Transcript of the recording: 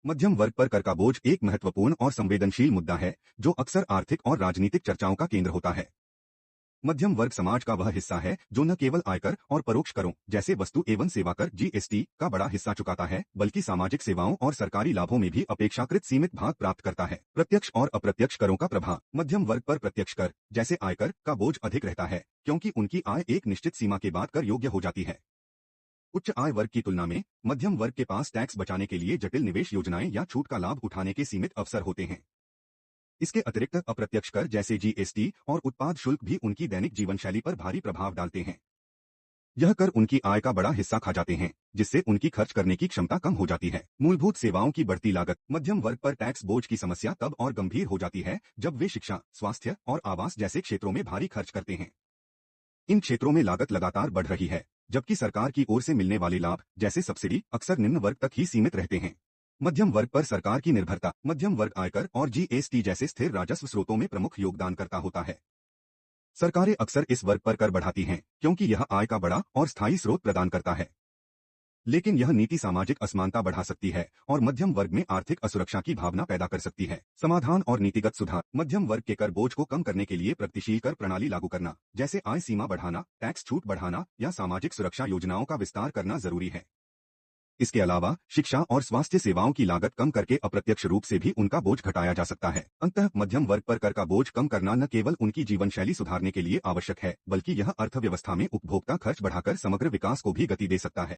मध्यम वर्ग पर कर का बोझ एक महत्वपूर्ण और संवेदनशील मुद्दा है जो अक्सर आर्थिक और राजनीतिक चर्चाओं का केंद्र होता है। मध्यम वर्ग समाज का वह हिस्सा है जो न केवल आयकर और परोक्ष करों जैसे वस्तु एवं सेवा कर जीएसटी का बड़ा हिस्सा चुकाता है, बल्कि सामाजिक सेवाओं और सरकारी लाभों में भी अपेक्षाकृत सीमित भाग प्राप्त करता है। प्रत्यक्ष और अप्रत्यक्ष करों का प्रभाव। मध्यम वर्ग पर प्रत्यक्ष कर जैसे आयकर का बोझ अधिक रहता है क्योंकि उनकी आय एक निश्चित सीमा के बाद कर योग्य हो जाती है। उच्च आय वर्ग की तुलना में मध्यम वर्ग के पास टैक्स बचाने के लिए जटिल निवेश योजनाएं या छूट का लाभ उठाने के सीमित अवसर होते हैं। इसके अतिरिक्त अप्रत्यक्ष कर जैसे जीएसटी और उत्पाद शुल्क भी उनकी दैनिक जीवन शैली पर भारी प्रभाव डालते हैं। यह कर उनकी आय का बड़ा हिस्सा खा जाते हैं, जिससे उनकी खर्च करने की क्षमता कम हो जाती है। मूलभूत सेवाओं की बढ़ती लागत। मध्यम वर्ग पर टैक्स बोझ की समस्या तब और गंभीर हो जाती है जब वे शिक्षा, स्वास्थ्य और आवास जैसे क्षेत्रों में भारी खर्च करते हैं। इन क्षेत्रों में लागत लगातार बढ़ रही है, जबकि सरकार की ओर से मिलने वाले लाभ जैसे सब्सिडी अक्सर निम्न वर्ग तक ही सीमित रहते हैं। मध्यम वर्ग पर सरकार की निर्भरता। मध्यम वर्ग आयकर और जीएसटी जैसे स्थिर राजस्व स्रोतों में प्रमुख योगदानकर्ता होता है। सरकारें अक्सर इस वर्ग पर कर बढ़ाती हैं क्योंकि यह आय का बड़ा और स्थायी स्रोत प्रदान करता है। लेकिन यह नीति सामाजिक असमानता बढ़ा सकती है और मध्यम वर्ग में आर्थिक असुरक्षा की भावना पैदा कर सकती है। समाधान और नीतिगत सुधार। मध्यम वर्ग के कर बोझ को कम करने के लिए प्रगतिशील कर प्रणाली लागू करना, जैसे आय सीमा बढ़ाना, टैक्स छूट बढ़ाना या सामाजिक सुरक्षा योजनाओं का विस्तार करना जरूरी है। इसके अलावा शिक्षा और स्वास्थ्य सेवाओं की लागत कम करके अप्रत्यक्ष रूप से भी उनका बोझ घटाया जा सकता है। अंततः मध्यम वर्ग पर कर का बोझ कम करना न केवल उनकी जीवन शैली सुधारने के लिए आवश्यक है, बल्कि यह अर्थव्यवस्था में उपभोक्ता खर्च बढ़ाकर समग्र विकास को भी गति दे सकता है।